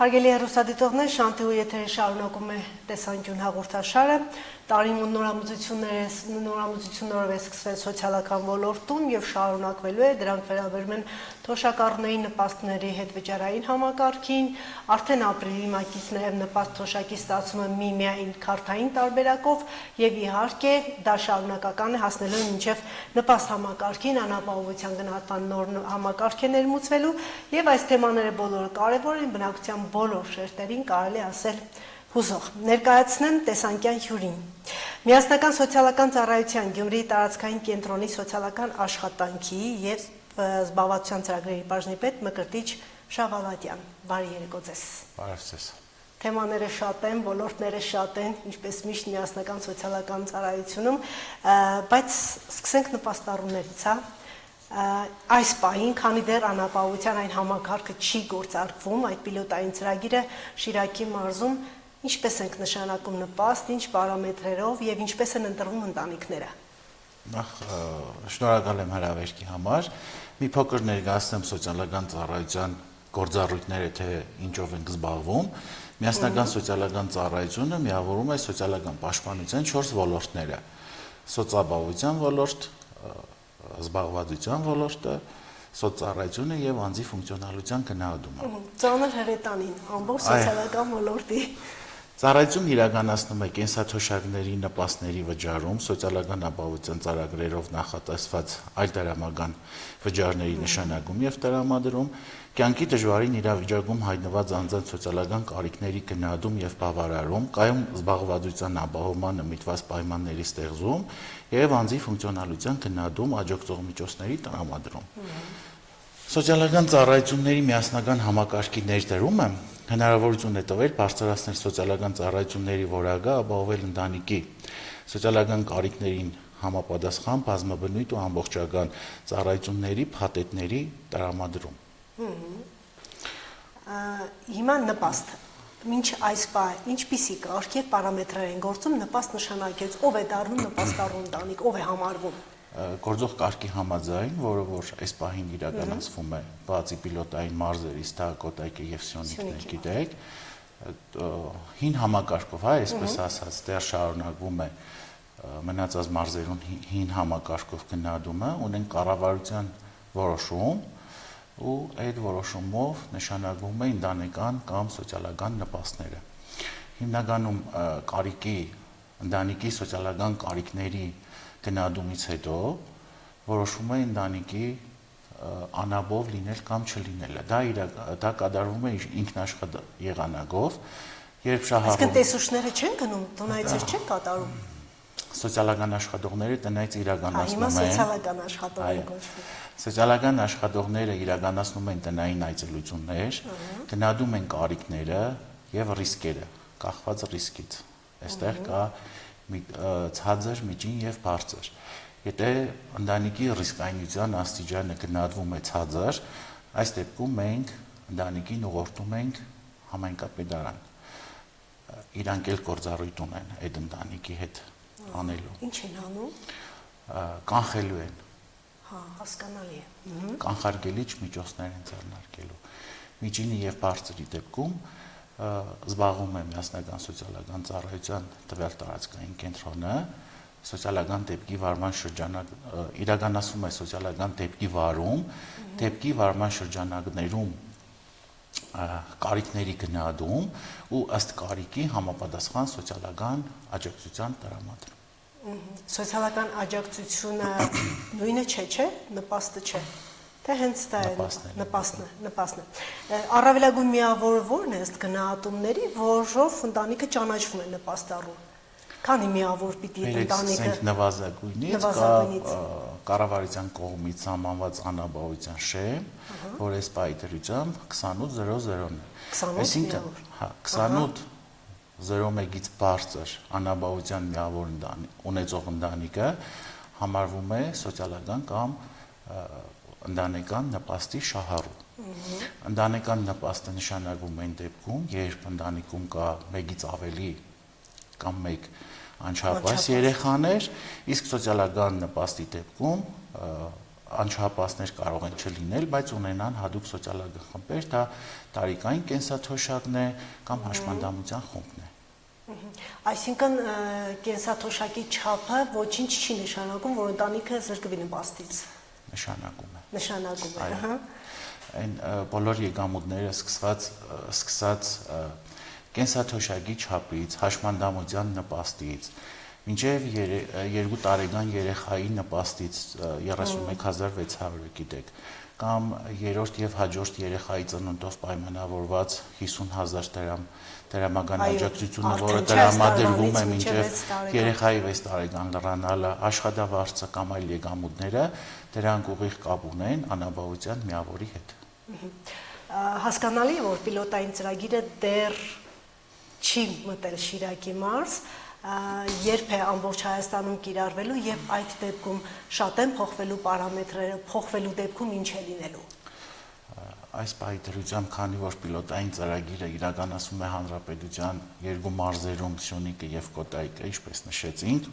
Հարգելի հեռուստադիտողներ, Շանթիու եթերի շարունակում է տեսանկյուն հաղորդաշարը։ Տարին ու նորամուծություններով է սկսվել սոցիալական ոլորտում եւ շարունակվելու է, դրանք վերաբերում են թոշակառուների նպաստների հետ վճարային համակարգին, արդեն ապրիլի մակից նաեւ նպաստ թոշակի ստացումը միմիայն քարտային տարբերակով եւ իհարկե դա շարունակական է հասնելու մինչեւ նպաստ համակարգին անապահովության գնահատման նոր համակարգ է ներմուծվելու եւ այս թեմաները բոլորը կարեւոր են բնակության բոլոր շերտերին կարելի ասել հուզող։ Ներկայացնեմ տեսանկյան հյուրին։ Միասնական սոցիալական ծառայության Գյումրիի տարածքային կենտրոնի սոցիալական աշխատանքի եւ զբաղվածության ծրագրերի բաժնի պետ Մկրտիչ Շավալատյան։ Բարի երեկո ձեզ։ Բարև ձեզ։ Թեմաները շատ են, ոլորտները շատ են, ինչպես միշտ միասնական սոցիալական ծառայությունում, բայց սկսենք նպաստառուներից, հա։ Այս պահին, քանի դեռ անապահովության այն համակարգը չի գործարկվում, այդ պիլոտային ծրագիրը Շիրակի մարզում ինչպես ենք նշանակում նպաստ, ինչ պարամետրերով եւ ինչպես են ընտրվում ընտանիքները։ Նախ շնորհակալ եմ հրավերքի համար։ Մի փոքր ներկայացնեմ սոցիալական ծառայության գործառույթները, թե ինչով ենք զբաղվում։ Միասնական սոցիալական ծառայությունը միավորում է սոցիալական պաշտպանության 4 ոլորտները՝ սոցիալաբավության ոլորտ, զբաղվածության ոլորտը, սոցիալությունը եւ անձի ֆունկցիոնալության գնահատումը։ Ծանր հրետանին, ամբողջ սոցիալական ոլորտի։ Ծառայությունն իրականացնում է կենսաթոշակների նպաստների վճարում, սոցիալական ապահովության ծրագրերով նախատեսված այլ տրամական վճարների նշանակում եւ տրամադրում, կյանքի դժվարին իրավիճակում հայտնված անձանց սոցիալական կարիքների գնահատում եւ բավարարում, կայուն զբաղվածության ապահովմանը միտված պայմանների ստեղծում եւ անձի ֆունկցիոնալության գնահատում, աջակցող միջոցների տրամադրում։ Սոցիալական ծառայությունների միասնական համակարգի ներդրումը հնարավորություն է տվել բարձրացնել սոցիալական ծառայությունների որակը, ապահովել ընտանիքի սոցիալական կարիքներին համապատասխան բազմաբնույթ ու ամբողջական ծառայությունների փաթեթների տրամադրում։ Հիմա նպաստ։ Մինչ այս պահ ինչպիսի կարգ եւ պարամետրեր են գործում նպաստ նշանակեց, ով է դառնում նպաստառու ընտանիք, ով է համարվում։ Գործող կարգի համաձայն, որը որ այս պահին իրականացվում է բացի պիլոտային մարզերից, դա Կոտայքը եւ Սյունիքն է, գիտեք, հին համակարգով, հա, այսպես ասած, դեռ շարունակվում է մնացած մարզերուն հին համակարգով գնահատումը, ունեն կառավարության որոշում ու այդ որոշումով նշանակվում է ընտանեկան կամ սոցիալական նպաստները։ Հիմնականում ընտանիքի սոցիալական կարիքների գնահատումից հետո որոշում է ընտանիքի անաբով լինել կամ չլինելը։ Դա կատարվում է ինքնաշխատ եղանակով, երբ շահառու։ Իսկ տեսուչները չեն գնում, տնայցեր չեն կատարում։ Սոցիալական աշխատողները տնայց իրականացնում են։ Հիմա սոցիալական աշխատողներ գոչվում։ Սոցիալական աշխատողները իրականացնում են տնային այցելություններ, գնահատում են կարիքները եւ ռիսկերը, կախված ռիսկից։ Այստեղ կա ցածր, միջին եւ բարձր։ Եթե ընտանիքի ռիսկայնության աստիճանը գնահատվում է ցածր, այս դեպքում մենք ընտանիքին ուղղորդում ենք համայնքապետարան։ Իրանք էլ գործառույթ ունեն այդ ընտանիքի հետ անելու։ Ինչ են անում։ Կանխելու են։ Հա, հասկանալի է։ Կանխարգելիչ միջոցներ են ձեռնարկելու։ Միջինի եւ բարձրի դեպքում զբաղվում է միասնական սոցիալական ծառայության տվյալ տարածքային կենտրոնը, սոցիալական դեպքի վարման շրջանակ իրականացվում է սոցիալական դեպքի վարում, դեպքի վարման շրջանակներում կարիքների գնահատում ու ըստ կարիքի համապատասխան սոցիալական աջակցության տրամադրում։ Սոցիալական աջակցությունը նույնը չէ, նպաստը չէ։ Թե հենց դա է նպաստն է։ Առավելագույն միավորը ո՞րն է ըստ գնահատումների, որով ընտանիքը ճանաչվում է նպաստառու։ Քանի միավոր պիտի ընտանիքը նվազագույնից կառավարության կողմից սահմանված անապահովության շեմ, որ այս պայթրությամբ 2800-ն է։ Այսինքն, հա, 2801-ից բարձր անապահովության միավոր ունեցող ընտանիքը համարվում է սոցիալական կամ ընտանեկան նպաստի շահառու։ Ընտանեկան նպաստը նշանակվում է այն դեպքում, երբ ընտանիքում կա մեկից ավելի կամ մեկ անչափահաս երեխաներ, իսկ սոցիալական նպաստի դեպքում անչափահասներ կարող են չլինել, բայց ունենան հատուկ սոցիալական խմբեր, դա տարիքային կենսաթոշակն է կամ հաշմանդամության խումբն է։ Այսինքն կենսաթոշակի չափը ոչինչ չի նշանակում, որ ընտանիքը զրկվի նպաստից։ Նշանակում է, հա։ Այն բոլոր եկամուտները սկսած կենսաթոշակի չափից, հաշմանդամության նպաստից, մինչև 2 տարեկան երեխայի նպաստից 31600 գիտեք, կամ երրորդ եւ հաջորդ երեխայի ծնունդով պայմանավորված 50000 դրամական աջակցությունը, որը տրամադրվում է մինչև երեխայի 6 տարեկան լրանալը, աշխատավարձը կամ այլ եկամուտները, դրանք ուղիղ կապ ունեն անապահովության միավորի հետ։ Հասկանալի է, որ պիլոտային ծրագիրը դեռ չի մտել Շիրակի մարզ, երբ է ամբողջ Հայաստանում կիրառվելու եւ այդ դեպքում շատ են փոխվելու պարամետրերը, փոխվելու դեպքում ինչ է լինելու։ Այս պահի դրությամբ, քանի որ պիլոտային ծրագիրը իրականացում է Հանրապետության 2 մարզերում Սյունիքը եւ Կոտայքը, ինչպես նշեցինք,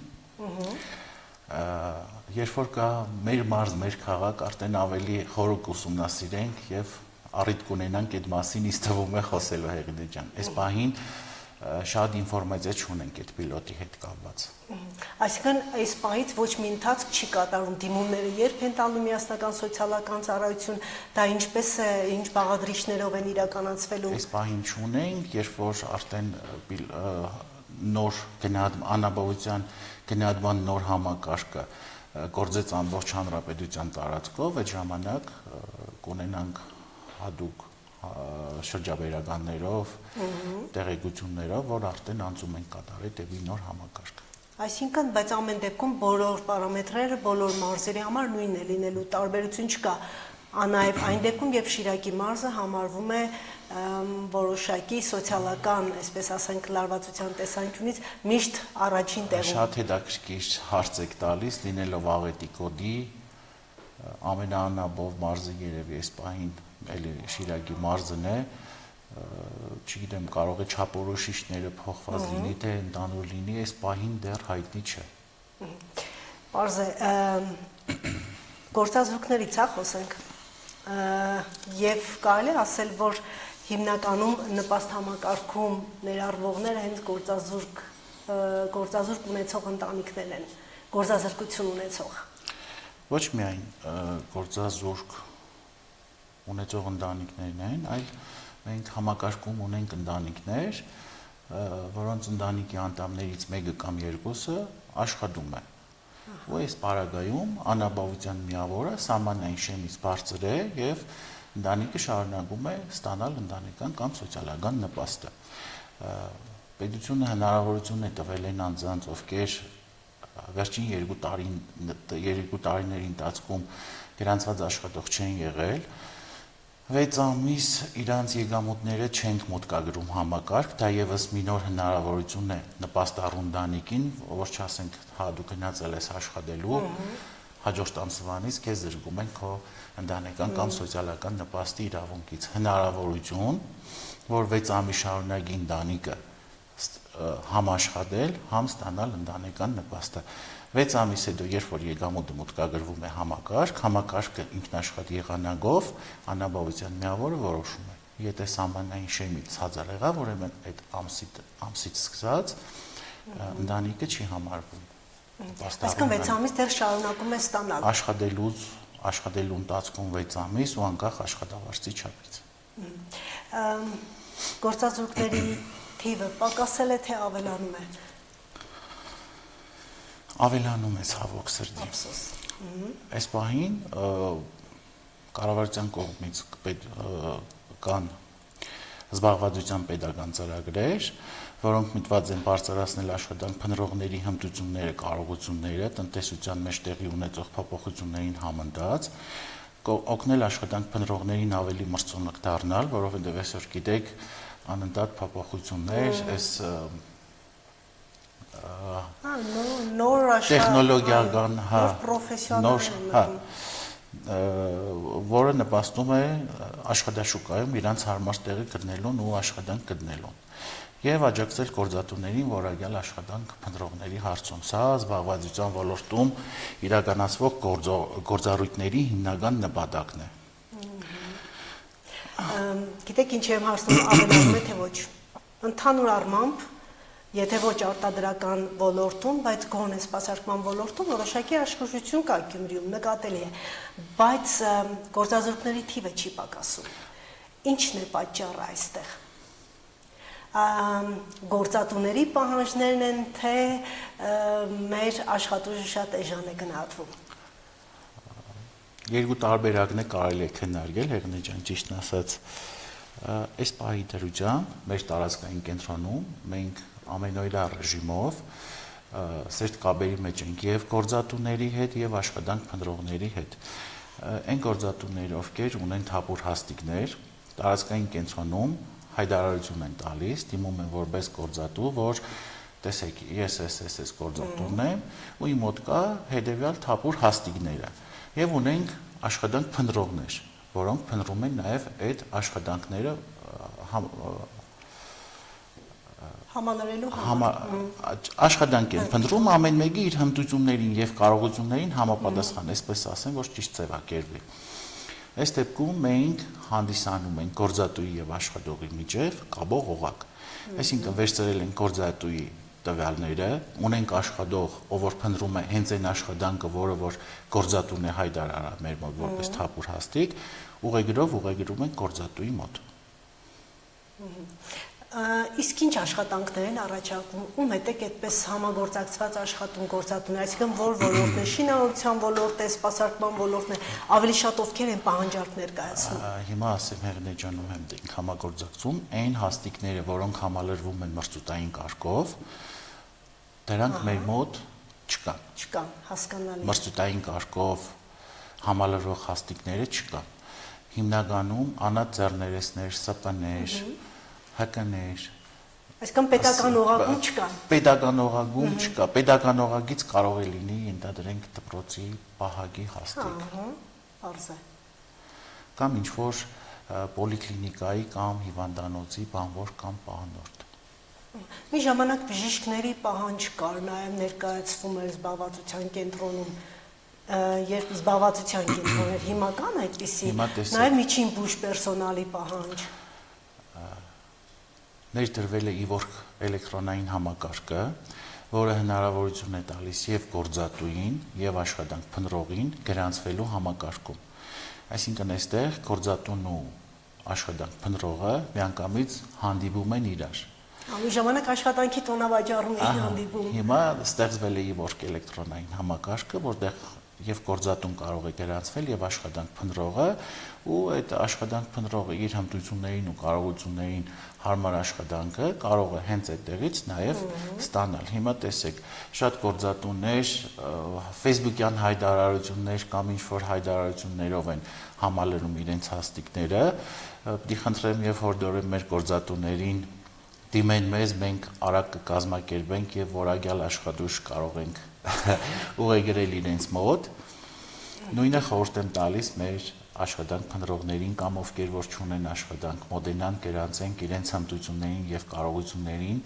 երբ որ կա մեր մարզ, մեր քաղաք, արդեն ավելի խորոք ուսումնասիրենք եւ առիթ կունենանք այդ մասին, ինձ թվում է խոսելու Հեղինե ջան։ Այս պահին շատ ինֆորմացիա չունենք այդ պիլոտի հետ կապված։ Այսինքն այս պահից ոչ մի ընթացք չի կատարում, դիմումները երբ են տալու միասնական սոցիալական ծառայություն, դա ինչպես է, ինչ բաղադրիչներով են իրականացվելու։ Այս պահին չունենք, երբ որ արդեն նոր անապահովության գնահատման նոր համակարգը գործեց ամբողջ հանրապետության տարածքով, այդ ժամանակ կունենանք հատուկ շրջաբերականներով, տեղեկություններով, որ արդեն անցում ենք կատարել դեպի նոր համակարգ։ Այսինքն, բայց ամեն դեպքում բոլոր պարամետրերը բոլոր մարզերի համար նույնն է լինելու, տարբերություն չկա։ Նաև այն դեպքում, երբ Շիրակի մարզը համարվում է որոշակի սոցիալական, այսպես ասենք, լարվածության տեսանկյունից միշտ առաջին տեղում։ Շատ հետաքրքիր հարց եք տալիս, լինելով Աղետի կոդի ամենաանապահով մարզը երևի այս պահին էլի Շիրակի մարզն է, չգիտեմ, կարող է չափորոշիչները փոխված լինի, թե ընդհանուր լինի, այս պահին դեռ հայտնի չէ։ Պարզ է, գործազուրկներից խոսենք, եւ կարելի է ասել, որ հիմնականում նպաստ համակարգում ներառվողները հենց գործազուրկ ունեցող ընտանիքներ են, գործազրկություն ունեցող։ Ոչ միայն գործազուրկ ունեցող ընտանիքներն են, այլ մենք համակարգում ունենք ընտանիքներ, որոնց ընտանիքի անդամներից մեկը կամ երկուսը աշխատում է։ Ու այս պարագայում անապահովության միավորը սահմանային շեմից բարձր է եւ ընտանիքը շարունակում է ստանալ ընտանեկան կամ սոցիալական նպաստը։ Պետությունը հնարավորություն է տվել այն անձանց, ովքեր վերջին 2 տարիների ընթացքում գրանցված աշխատող չեն եղել, 6 ամիս իրանց եկամուտները չենք մոտկագրում համակարգ, դա եւս մի նոր հնարավորություն է նպաստ առու ընտանիքին, որ չասենք հա դու գնացել ես աշխատելու, հաջորդ ամսվանից քեզ զրկում են քո ընտանեկան կամ սոցիալական նպաստի իրավունքից, հնարավորություն, որ 6 ամիս շարունակի ընտանիքը համաշխատել, համ ստանալ ընտանեկան նպաստը։ 6 ամիս հետո, երբ որ եկամուտը մոտկագրվում է համակարգը ինքնաշխատ եղանակով անապահովության միավորը որոշում է։ Եթե սահմանային շեմից ցածր եղավ, ուրեմն այդ ամսից սկսած ընտանիքը չի համարվում։ Այսինքն 6 ամիս դեռ շարունակում է ստանալ։ Աշխատելու ընթացքում 6 ամիս ու անկախ աշխատավարձի չափից։ Գործազուրկների թիվը պակասել է, թե ավելանում է։ Ավելանում է ցավոք սրտի։ Այս պահին կառավարության կողմից կան զբաղվածության պետական ծրագրեր, որոնք միտված են բարձրացնել աշխատանք փնտրողների հմտությունները, կարողությունները, տնտեսության մեջ տեղի ունեցող փոփոխություններին համընթաց, օգնել աշխատանք փնտրողներին ավելի մրցունակ դառնալ, որովհետև այսօր գիտեք, անընդհատ փոփոխություններ, այս նոր տեխնոլոգիական, պրոֆեսիոնալ, որը նպաստում է աշխատաշուկայում իրանց հարմար տեղը գտնելուն ու աշխատանք գտնելուն։ եւ աջակցել գործատուներին որակյալ աշխատանք փնտրողների հարցում։ Սա զբաղվածության ոլորտում իրականացվող գործառույթների հիմնական նպատակն է։ Գիտեք ինչ եմ հարցնում, ավելանում է թե ոչ։ Ընդհանուր առմամբ, եթե ոչ արտադրական ոլորտում, բայց գոնե սպասարկման ոլորտում որոշակի աշխուժություն կա Գյումրիում, նկատելի է, բայց գործազուրկների թիվը չի պակասում։ Ինչն է պատճառը այստեղ։ Գործատուների պահանջներն են, թե մեր աշխատուժը շատ էժան է գնահատվում։ Երկու տարբերակն է կարելի է քննարկել, Հեղինե ջան, ճիշտն ասած, այս պահի դրությամբ մեր տարածքային կենտրոնում մենք ամենօրյա ռեժիմով սերտ կապերի մեջ ենք եւ գործատուների հետ եւ աշխատանք փնտրողների հետ։ Այն գործատուները, ովքեր ունեն թափուր հաստիկներ, տարածքային կենտրոնում հայտարարություն են տալիս, դիմում են որպես գործատու, որ տեսեք, ես գործատուն եմ, ու իմ մոտ կա հետեւյալ թափուր հաստիկները, եւ ունենք աշխատանք փնտրողներ, որոնք փնտրում են նաեւ այդ աշխատանքները համալրելու աշխատանք են փնտրում ամեն մեկը իր հմտություններին եւ կարողություններին համապատասխան, այսպես ասեմ, որ ճիշտ ձևակերպվի։ Այս դեպքում մենք հանդիսանում ենք գործատուի եւ աշխատողի միջև կապող օղակ։ Այսինքն վերցրել ենք գործատուի տվյալները, ունենք աշխատող, ով որ փնտրում է հենց այն աշխատանքը, որը որ գործատուն է հայտարարել մեր մոտ որպես թափուր հաստիկ, ուղեգրով ուղեգրում ենք գործատուի մոտ։ Իսկ ինչ աշխատանքներ են առաջարկում, ում հետ եք այդպես համագործակցված աշխատում գործատուներ, այսինքն որ ոլորտն է, շինարարության ոլորտն է, սպասարկման ոլորտն է, ավելի շատ ովքեր են պահանջարկ ներկայացնում։ Հիմա ասեմ Հեղինե ջան, ում ենք համագործակցում, այն հաստիկները, որոնք համալրվում են մրցութային կարգով, դրանք մեր մոտ չկան։ Չկան, հասկանալի։ Մրցութային կարգով համալրվող հաստիկները չկան։ Հիմնականում անհատ ձեռներեցներ, ՍՊ-ներ, ՀԿ-ներ։ Այսինքն պետական օղակում չկան։ Պետական օղակում չկա։ Պետական օղակից կարող է լինի ընդդրենք դպրոցի պահակի հաստիկ։ Պարզ է։ Կամ ինչ որ պոլիկլինիկայի կամ հիվանդանոցի բանվոր կամ պահանորդ։ Մի ժամանակ բժիշկների պահանջ կար, նաև ներկայացվում էր զբաղվածության կենտրոնում, երբ զբաղվածության կենտրոներ հիմա կան այդպիսի, նաև միջին բուժ պերսոնալի պահանջ։ Ներդրվել է Իվորկ էլեկտրոնային համակարգը, որը հնարավորություն է տալիս եւ գործատուին եւ աշխատանք փնտրողին գրանցվելու համակարգում։ Այսինքն այստեղ գործատուն ու աշխատանք փնտրողը միանգամից հանդիպում են իրար։ Ամի ժամանակ աշխատանքի տոնավաճառում էին հանդիպում։ Հիմա ստեղծվել է Իվորկ էլեկտրոնային համակարգը, որտեղ եւ գործատուն կարող է գրանցվել եւ աշխատանք փնտրողը, ու այդ աշխատանք փնտրողը իր հմտություններին ու կարողություններին հարմար աշխատանքը կարող է հենց այդտեղից նաեւ ստանալ։ Հիմա տեսեք, շատ գործատուներ Facebook-յան հայտարարություններ կամ ինչ-որ հայտարարություններով են համալրում իրենց հաստիկները, պիտի խնդրեմ եւ հորդորեմ մեր գործատուներին դիմեն մեզ, մենք արագ կկազմակերպենք եւ որակյալ աշխատուժ կարող ենք ուղեգրել իրենց մոտ։ Նույնը խորհուրդ եմ տալիս մեր աշխատանք փնտրողներին կամ ովքեր որ չունեն աշխատանք, մոտենան գրանցենք իրենց հմտություններին եւ կարողություններին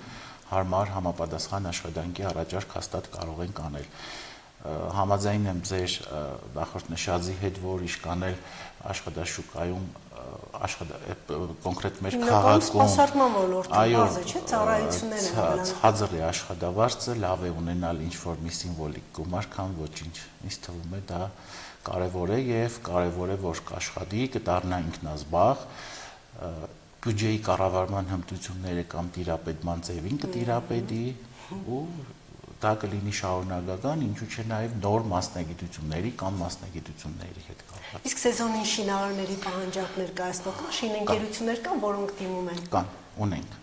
հարմար համապատասխան աշխատանքի առաջարկ հաստատ կարող են անել։ Համաձայն եմ ձեր նախորդ նշածի հետ, որ իշկանել աշխատաշուկայում կոնկրետ մեր քաղաքում սպասարկման ոլորտում բարձր չէ, ծառայություններ են ավելանում։ Հազար է աշխատավարձը, լավ է ունենալ ինչ-որ մի սիմվոլիկ գումար, քան ոչինչ։ Ինձ թվում է դա կարևոր է եւ կարևոր է որ կաշխատի, կդառնա ինքնազբաղ, բյուջեի կառավարման հմտությունները կամ տիրապետման ձևին կտիրապետի ու դա կլինի շարունակական, ինչու՞ չէ նաև նոր մասնագիտությունների կամ մասնագիտությունների հետ կապված։ Իսկ սեզոնին շինարարների պահանջարկ ներկայացնող շինընկերություններ կան, որոնք դիմում են։ Կան, ունենք։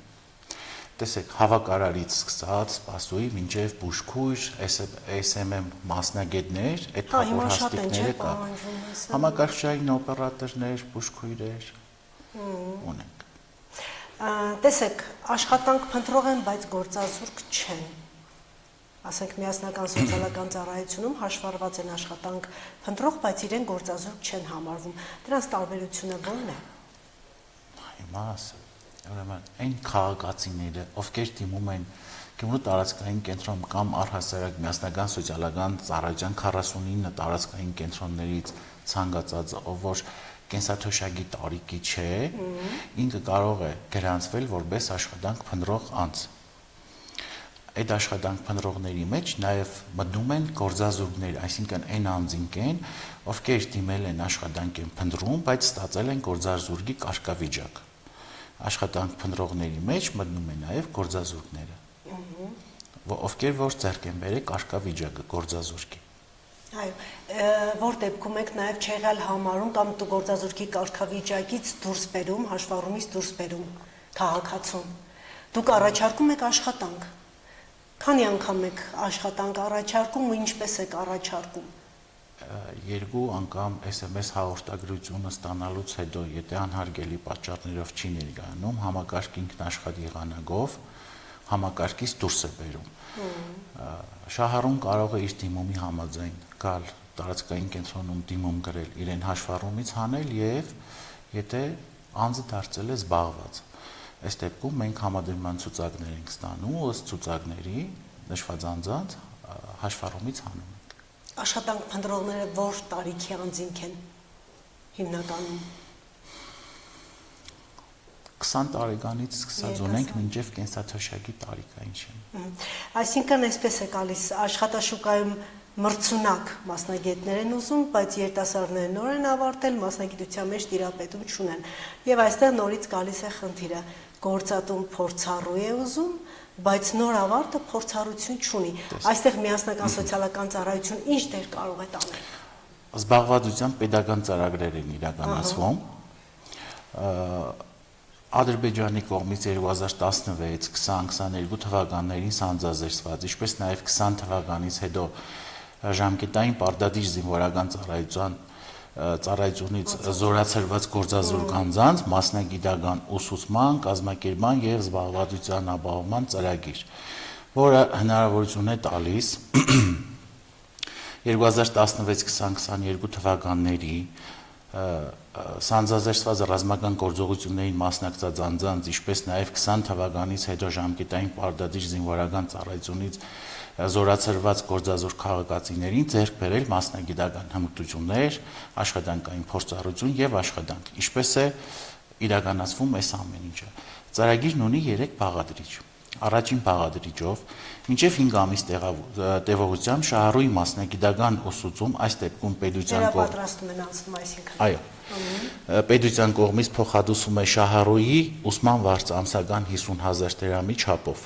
Տեսեք, հավաքարարից սկսած, սպասուի, մինչև բուժքույր, SMM մասնագետներ, այդ թափոր հաստիկները կա։ Համակարգչային օպերատորներ, բուժքույրեր ունենք։ Տեսեք, աշխատանք փնտրող են, բայց գործազուրկ չեն։ Ասենք միասնական սոցիալական ծառայությունում հաշվառված են աշխատանք փնտրող, բայց իրեն գործազուրկ չեն համարվում։ Դրանց տարբերությունը ո՞րն է։ Հիմա Ուրեմն այն քաղաքացիները, ովքեր դիմում են Գյումրու տարածքային կենտրոն կամ առհասարակ միասնական սոցիալական ծառայության 49 տարածքային կենտրոններից ցանկացածը, ով որ կենսաթոշակի տարիքի չէ, ինքը կարող է գրանցվել որպես աշխատանք փնտրող անձ։ Այդ աշխատանք փնտրողների մեջ նաև մտնում են գործազուրկներ, այսինքն այն անձինք են, ովքեր դիմել են աշխատանք են փնտրում, բայց ստացել են գործազուրկի կարգավիճակ։ Աշխատանք փնտրողների մեջ մտնում են նաև գործազուրկները, ովքեր որ ձեռք են բերել կարգավիճակը գործազուրկի։ Այո, որ դեպքում եք նաև չեղյալ համարում կամ գործազուրկի կարգավիճակից դուրս բերում, հաշվառումից դուրս բերում քաղաքացուն։ Դուք առաջարկում եք աշխատանք։ Քանի անգամ եք աշխատանք առաջարկում ու ինչպես եք առաջարկում։ 2 անգամ SMS հաղորդագրությունը ստանալուց հետո, եթե անհարգելի պատճառներով չի ներկայանում, համակարգ ինքնաշխատ եղանակով համակարգից դուրս է բերում։ Շահառուն կարող է իր դիմումի համաձայն գալ տարածքային կենտրոնում դիմում գրել, իրեն հաշվառումից հանել եւ եթե անձը դարձել է զբաղված։ Այս դեպքում մենք համադրման ցուցակներ ենք ստանում ու ըստ ցուցակների նշված անձանց հաշվառումից հանում ենք։ Աշխատանք փնտրողները որ տարիքի անձինք են հիմնականում։ 20 տարեկանից սկսած ունենք մինչև կենսաթոշակի տարիքային շեն։ Այսինքն այսպես է գալիս աշխատաշուկայում մրցունակ մասնագետներ են ուզում, բայց երիտասարդները նոր են ավարտել, մասնագիտության մեջ տիրապետում չունեն։ Եվ այստեղ նորից գալիս է խնդիրը, գործատուն փորձառու է ուզում, բայց նոր ավարտը փորձառություն չունի։ Այստեղ միասնական սոցիալական ծառայություն ինչ դեր կարող է տանել։ Զբաղվածության պետական ծրագրեր են իրականացվում։ Ադրբեջանի կողմից 2016-2022 թվականներին սանձազերծված, ինչպես նաև 20 թվականից հետո ժամկետային պարտադիր զինվորական ծառայությունից զորացրված գործազուրկ անձանց մասնագիտական ուսուցման, կազմակերպման եւ զբաղվածության ապահովման ծրագիր, որը հնարավորություն է տալիս 2016-2022 թվականների սանձազերծված ռազմական գործողություններին մասնակցած անձանց, ինչպես նաև 20 թվականից հետո ժամկետային պարտադիր զինվորական ծառայությունից զորացրված գործազուրկ քաղաքացիներին ձեռք բերել մասնագիտական հմտություններ, աշխատանքային փորձառություն եւ աշխատանք, ինչպես է իրականացվում այս ամեն ինչը։ Ծրագիրն ունի 3 բաղադրիչ։ Առաջին բաղադրիչով մինչև 5 ամիս տևողությամբ շահառուի մասնագիտական ուսուցում, այս դեպքում պետության պատրաստում են անցնում, այսինքն։ Այո։ Պետության կողմից փոխհատուցում է շահառուի ուսման վարձ ամսական 50,000 դրամի չափով։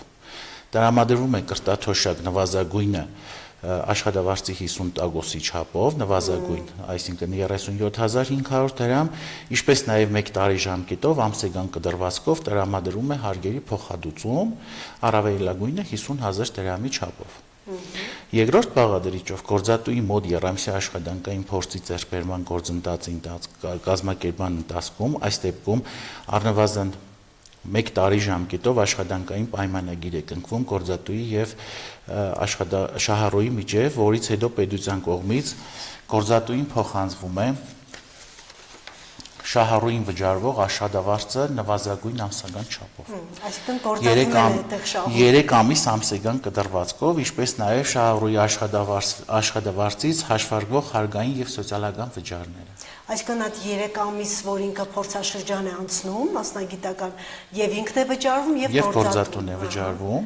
Տրամադրվում է կրտաթոշակ նվազագույնը աշխատավարձի 50% չափով, նվազագույն, այսինքն 37,500 դրամ, ինչպես նաև 1 տարի ժամկետով ամսական կդրվածքով տրամադրում է հարգերի փոխհատուցում, առավելագույնը 50,000 դրամի չափով։ Երկրորդ բաղադրիչով գործատուի մոտ երամսյա աշխատանքային փորձի ձեռքբերման գործընթացի կազմակերպման ընթացքում, այս դեպքում առնվազն 1 տարի ժամկետով աշխատանքային պայմանագիր է կնքվում գործատուի եւ շահառուի միջեւ, որից հետո պետության կողմից գործատուին փոխանցվում է շահառուին վճարվող աշխատավարձը նվազագույն ամսական չափով։ Այսինքն գործատուները այդտեղ շահառու 3 ամիս ամսական կտրվածքով, ինչպես նաև շահառուի աշխատավարձից հաշվարկվող հարգային եւ սոցիալական վճարները։ Այսինքն այդ 3 ամիս, որ ինքը փորձաշրջան է անցնում, մասնագիտական, եւ ինքն է վճարվում եւ գործատուն է վճարվում։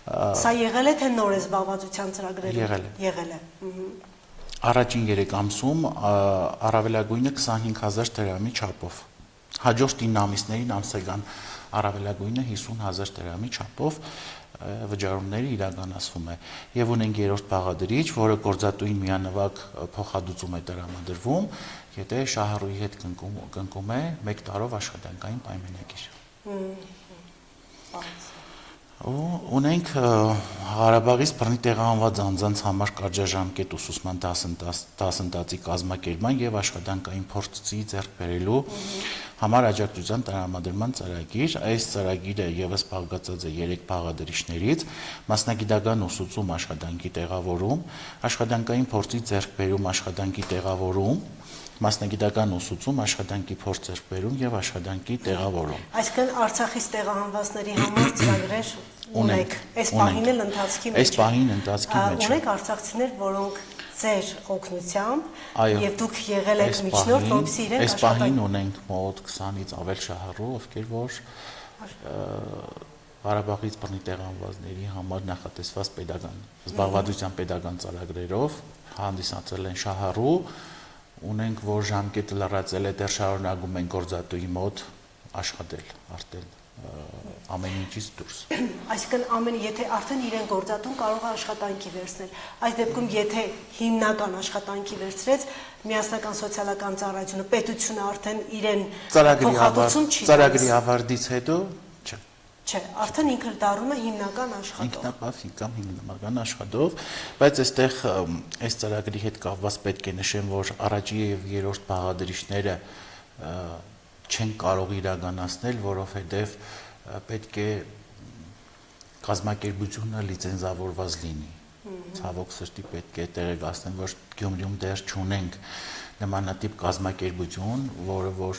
Սա եղել է թե նոր է զբաղվածության ծրագրերում։ Եղել է։ Առաջին 3 ամսում առավելագույնը 25,000 դրամի չափով։ Հաջորդ 9 ամիսներին ամսական առավելագույնը 50,000 դրամի չափով վճարումները իրականացվում է։ Եվ ունենք երրորդ բաղադրիչ, որը գործատուին միանվագ փոխհատուցում է տրամադրվում, եթե շահառուի հետ կնքում է 1 տարով աշխատանքային պայմանագիր։ Ունենք Ղարաբաղից բռնի տեղահանված անձանց համար կարճաժամկետ ուսուցման դասընթացի կազմակերպման եւ աշխատանքային փորձի ձեռք բերելու համար աջակցության տրամադրման ծրագիր։ Այս ծրագիրը եւս բաղկացած է 3 բաղադրիչներից՝ մասնագիտական ուսուցում, աշխատանքի տեղավորում, աշխատանքային փորձի ձեռք բերում, աշխատանքի տեղավորում մասնագիտական ուսուցում, աշխատանքի փորձ ձեռք բերում եւ աշխատանքի տեղավորում։ Այսինքն Արցախից տեղահանվածների համար ծրագրեր ունեք։ Այս պահին էլ ընթացքի մեջ։ Այս պահին ընթացքի մեջ։ Ունեք արցախցիներ, որոնք ձեր օգնությամբ եւ դուք եղել եք միջնորդ, որպեսզի իրենք այս պահին ունենք մոտ 20-ից ավել շահառու, ովքեր որ Ղարաբաղից բռնի տեղահանվածների համար նախատեսված pedagogan զբաղվածության pedagogan ծրագրերով հանդիսացել են շահառու, ունենք որ ժամկետը լրացել է, դեռ շարունակում են գործատուի մոտ աշխատել, արդեն ամեն ինչից դուրս։ Այսինքն եթե արդեն իրեն գործատուն կարող է աշխատանքի վերցնել, այս դեպքում եթե հիմնական աշխատանքի վերցրեց, միասնական սոցիալական ծառայությունը, պետությունը արդեն իրեն փոխհատուցում չի տալիս։ Ծրագրի ավարտից հետո Չէ, արդեն ինքը դառնում է հիմնական աշխատող։ Ինքնապահ կամ հիմնական աշխատող, բայց այստեղ այս ծրագրի հետ կապված պետք է նշեմ, որ առաջի եւ երրորդ բաղադրիչները չեն կարող իրականացնել, որովհետեւ պետք է կազմակերպությունը լիցենզավորված լինի։ Ցավոք սրտի պետք է տեղեկացնել, որ Գյումրիում դեռ չունենք նմանատիպ կազմակերպություն, որը որ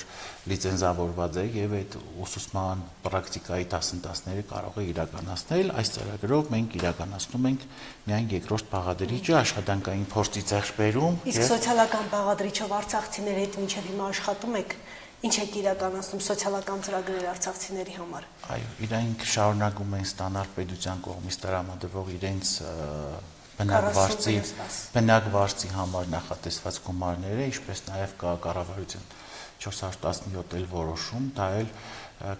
լիցենզավորված է եւ այդ ուսուցման պրակտիկայի դասընթացները կարող է իրականացնել, այս ծրագրով մենք իրականացնում ենք միայն երկրորդ բաղադրիչը, աշխատանքային փորձի ձեռքբերում։ Իսկ սոցիալական բաղադրիչով արցախցիների հետ մինչև հիմա աշխատում եք, ինչ եք իրականացնում սոցիալական ծրագրեր արցախցիների համար։ Այո, իրենք շարունակում են ստանալ պետության կողմից տրամադրվող իրենց բնակվարձի համար նախատեսված գումարները, ինչպես նաև կա կառավարության 417 էլ որոշում, դա էլ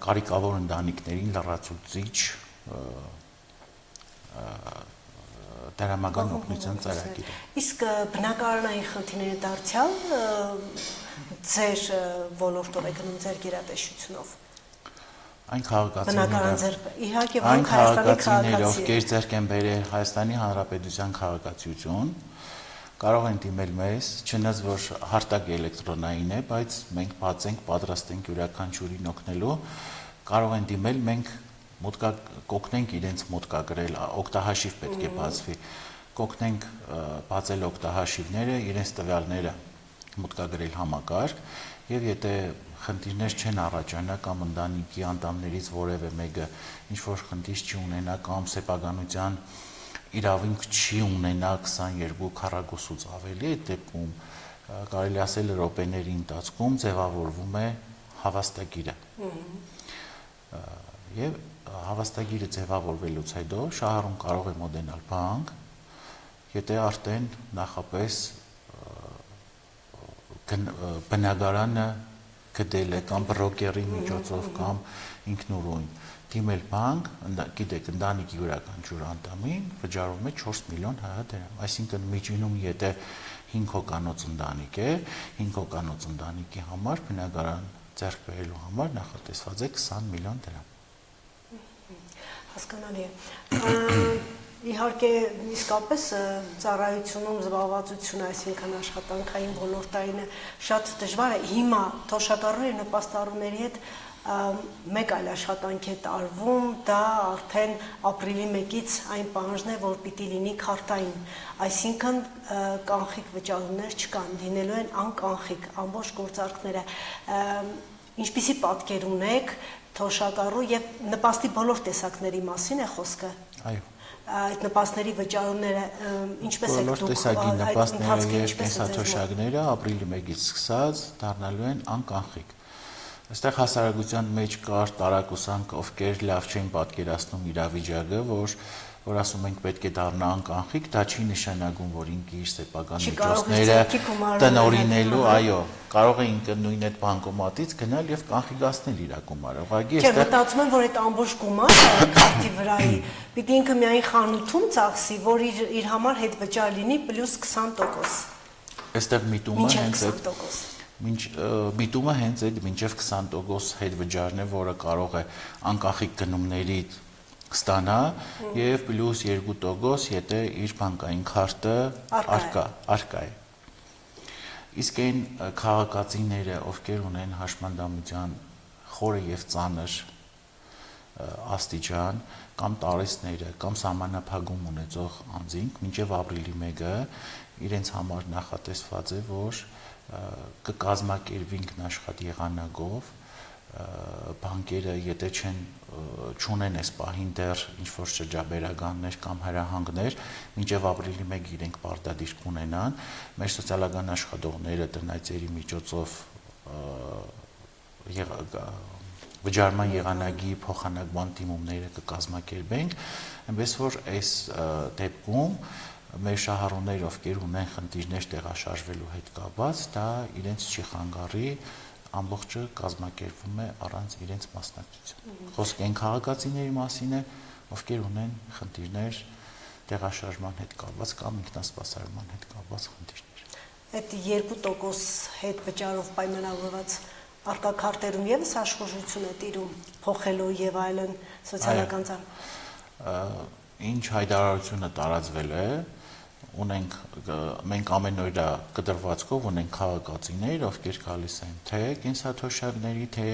կարիքավոր ընտանիքներին լրացուցիչ դրամական օգնության ծրագիր է։ Իսկ բնակարանային խնդիրները դարձյալ ձեր ոլորտով է գնում ձեր գերատեսչությունով։ Այն քաղաքացիները, իհարկե, այն քաղաքացիները, ովքեր ձեռք են բերել Հայաստանի Հանրապետության քաղաքացիություն, կարող են դիմել մեզ, չնայած որ հարտակ էլեկտրոնային է, բայց մենք բաց ենք, պատրաստ ենք յուրաքանչյուրին օգնելու, կարող են դիմել, մենք կօգնենք իրենց մուտքագրել, օգտահաշիվ պետք է բացվի, կօգնենք բացել օգտահաշիվները, իրենց տվյալները մուտքագրել համակարգ, եւ եթե խնդիրներ չեն առաջանա կամ ընտանիքի անդամներից որևէ մեկը ինչ որ խնդիր չի ունենա կամ սեփականության իրավունք չի ունենա 22 քառակուսուց ավելի, այդ դեպքում կարելի ասել րոպեների ընթացքում ձևավորվում է հավաստագիրը։ Եվ հավաստագիրը ձևավորվելուց հետո շահառուն կարող է մոտենալ բանկ, եթե արդեն նախապես բնակարանը գտել է կամ բրոկերի միջոցով կամ ինքնուրույն դիմել բանկ, գիտեք, ընտանիքի յուրաքանչյուր անդամին վճարում է 4 միլիոն ՀՀ դրամ, այսինքն միջինում եթե 5 հոգանոց ընտանիք է, 5 հոգանոց ընտանիքի համար բնակարան ձեռք բերելու համար նախատեսված է 20 միլիոն դրամ։ Հասկանալի է։ Իհարկե, իսկապես ծառայությունում զբաղվածությունը, այսինքն աշխատանքային ոլորտայինը շատ դժվար է։ Հիմա թոշակառուների նպաստառուների հետ մեկ այլ աշխատանք է տարվում, դա արդեն ապրիլի 1-ից այն պահանջն է, որ պիտի լինի քարտային, այսինքն կանխիկ վճարումներ չկան, լինելու են անկանխիկ ամբողջ գործարքները։ Ինչպիսի պատկեր ունեք թոշակառու եւ նպաստի բոլոր տեսակների մասին է խոսքը։ Այո։ Այդ նպաստների վճարումները ինչպես եք դուք տեսակի նպաստները եւ կենսաթոշակները ապրիլի 1-ից սկսած դառնալու են անկանխիկ։ Այստեղ հասարակության մեջ կար տարակուսանք, ովքեր լավ չեն պատկերացնում իրավիճակը, որ ասում ենք պետք է դառնա անկանխիկ, դա չի նշանակում, որ ինքը իր սեփական միջոցները տնօրինելու, այո, կարող է ինքը նույն այդ բանկոմատից գնալ եւ կանխիկացնել իր գումարը։ Ուղղակի այստեղ մտածում եմ, որ այդ ամբողջ գումարը քարտի վրայի պիտի ինքը միայն խանութում ծախսի, որ իր համար հետ վճար լինի +20%։ Այստեղ միտումը հենց այդ միտումը հենց այդ մինչև 20% հետ վճարն է, որը կարող է անկանխիկ գնումների ստանա եւ +2%, եթե իր բանկային քարտը արկա է։ Իսկ այն քաղաքացիները, ովքեր ունեն հաշմանդամության խորը եւ ծանր աստիճան կամ տարեստները կամ սահմանափակում ունեցող անձինք մինչև ապրիլի 1-ը իրենց համար նախատեսված է, որ կկազմակերպվի ինքնաշխատ եղանակով բանկերը, եթե չունեն այս պահին դեռ ինչ-որ շրջաբերականներ կամ հրահանգներ, մինչև ապրիլի 1 իրենք պարտադիր կունենան, մեր սոցիալական աշխատողները տնայցերի միջոցով վճարման եղանակի փոխանակման դիմումները կկազմակերպենք, այնպես որ այս դեպքում մեր շահառուները, ովքեր ունեն խնդիրներ տեղաշարժվելու հետ կապված, դա իրենց չի խանգարի, ամբողջը կազմակերպվում է առանց իրենց մասնակցության։ Խոսքը այն քաղաքացիների մասին է, ովքեր ունեն խնդիրներ տեղաշարժման հետ կապված կամ ինքնասպասարման հետ կապված խնդիրներ։ Այդ 2% հետ վճարով պայմանավորված արկա քարտերում եւս աշխուժություն է տիրում փոխելու եւ այլն սոցիալական ծառ։ Ինչ հայտարարությունը տարածվել է, մենք ամեն օր կտրվածքով ունենք քաղաքացիներ, ովքեր գալիս են թե կենսաթոշակների, թե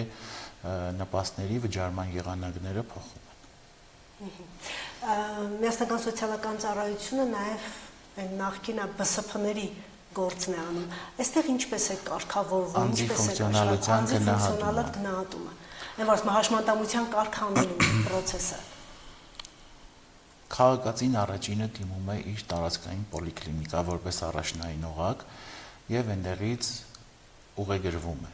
նպաստների վճարման եղանակները փոխում են։ Միասնական սոցիալական ծառայությունը նաև այն նախկին ԲՍՓ-ների գործն է անում։ Այստեղ ինչպես է կարգավորվում, ինչպես է գնահատումը։ Այն որ հաշմանդամության կարգանելու process-ը։ Քաղաքացին առաջինը դիմում է իր տարածքային պոլիկլինիկա որպես առաջնային օղակ եւ այնտեղից ուղեգրվում է։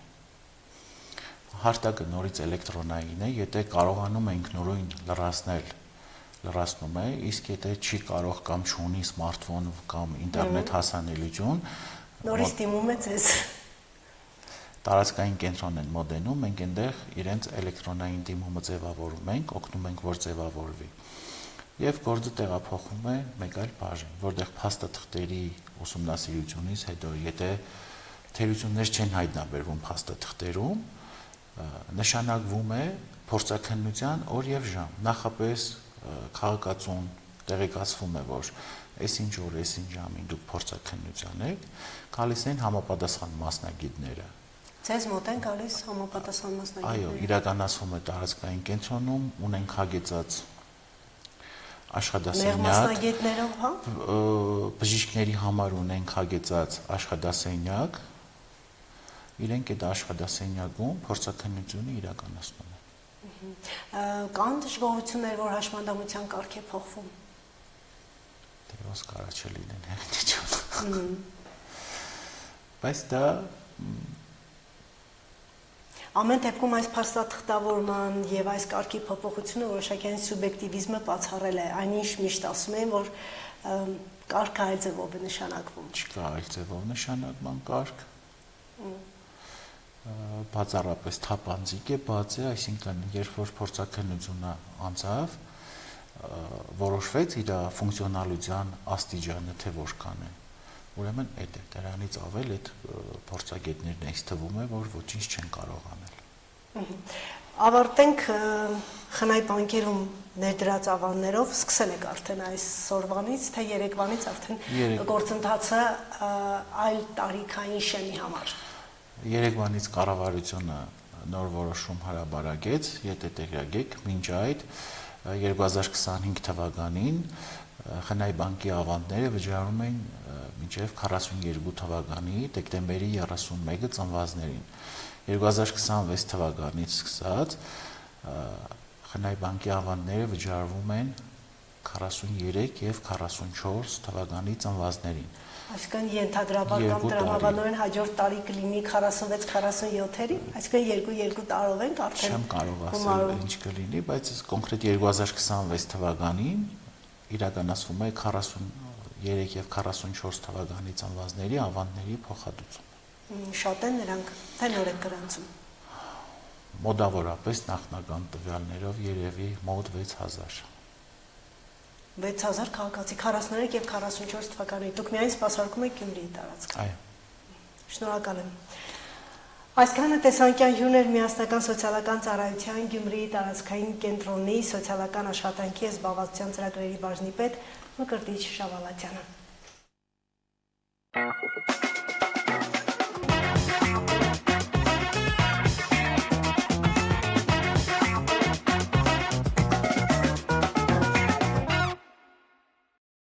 Հարտակը նորից էլեկտրոնային է, եթե կարողանում է ինքնուրույն լրացնում է, իսկ եթե չի կարող կամ չունի սմարթֆոն կամ ինտերնետ հասանելիություն, նորից դիմում է ձեզ։ Տարածքային կենտրոն են մոդենում, մենք այնտեղ իրենց էլեկտրոնային դիմումը ձևավորում ենք, օգնում ենք, որ ձևավորվի։ Եվ գործը տեղափոխվում է մեկ այլ բաժին, որտեղ փաստաթղթերի ուսումնասիրությունից հետո, եթե թերություններ չեն հայտնաբերվում փաստաթղթերում, նշանակվում է փորձաքննության օր եւ ժամ։ Նախապես քաղաքացուն տեղեկացվում է, որ այսինչ օր, այսինչ ժամին դուք փորձաքննության եք, գալիս են համապատասխան մասնագետները։ Ձեզ մոտ են գալիս համապատասխան մասնագետները։ Այո, իրականացվում է տարածքային կենտրոնում, ունենք հագեցած աշխատասենյակ, մասնագետներով, հա? Բժիշկների համար ունենք հագեցած աշխատասենյակ, իրենք այդ աշխատասենյակում փորձաքննությունը իրականացնում են։ Կան դժգոհություններ, որ հաշմանդամության կարգ է փոխվում։ Դե ոնց կարա չլինեն հեղինակություն։ Բայց դա ամեն դեպքում այս փաստաթղթավորման եւ այս կարգի փոփոխությունը որոշակի սուբյեկտիվիզմը բացառել է, այնինչ միշտ ասում են, որ կարգը այլ ձևով է նշանակվում։ Չկա այլ ձևով նշանակման կարգ։ Բացառապես թափանցիկ է, բաց է, այսինքն երբ որ փորձաքննությունը անցավ, որոշվեց իր ֆունկցիոնալության աստիճանը թե որքան է։ Ուրեմն այդ է, դրանից ավել այդ փորձագետներն էս թվում է, որ ոչինչ չեն կարող անել։ Ավարտենք խնայ բանկերում ներդրած ավաններով, սկսել եք արդեն այսօրվանից, թե երեկվանից արդեն գործընթացը այլ տարիքային շեմի համար։ Երեկվանից կառավարությունը նոր որոշում հրապարակեց, եթե տեղյակ մինչ այդ 2025 թվականին խնայ բանկի ավանդները վճարում էին մինչև 42 թվականի դեկտեմբերի 31-ը ծնվածներին։ 2026 թվականից սկսած խնայ բանկի ավանդները վճարվում են 43 եւ 44 թվականի ծնվածներին։ Այսինքն ենթադրաբար կամ տրամաբանորեն հաջորդ տարի կլինի 46-47-երի, այսինքն 2 տարով ենք արդեն։ Չեմ կարող ասել ինչ կլինի, բայց կոնկրետ 2026 թվականին իրականացվում է 43 եւ 44 թվականի ծնվածների ավանդների փոխհատուցում։ Շատ են նրանք, թե նոր եք գրանցում։ Մոտավորապես նախնական տվյալներով երևի մոտ 6000։ 6000 քաղաքացի 43 եւ 44 թվականին դուք միայն սպասարկում եք Գյումրիի տարածքը։ Այո։ Շնորհակալ եմ։ Այսքանը տեսանկյան հյուրներ միասնական սոցիալական ծառայության Գյումրիի տարածքային կենտրոնի սոցիալական աշխատանքի եւ զբաղվածության ծրագրերի բաժնի պետ Մկրտիչ Շավալաթյանը։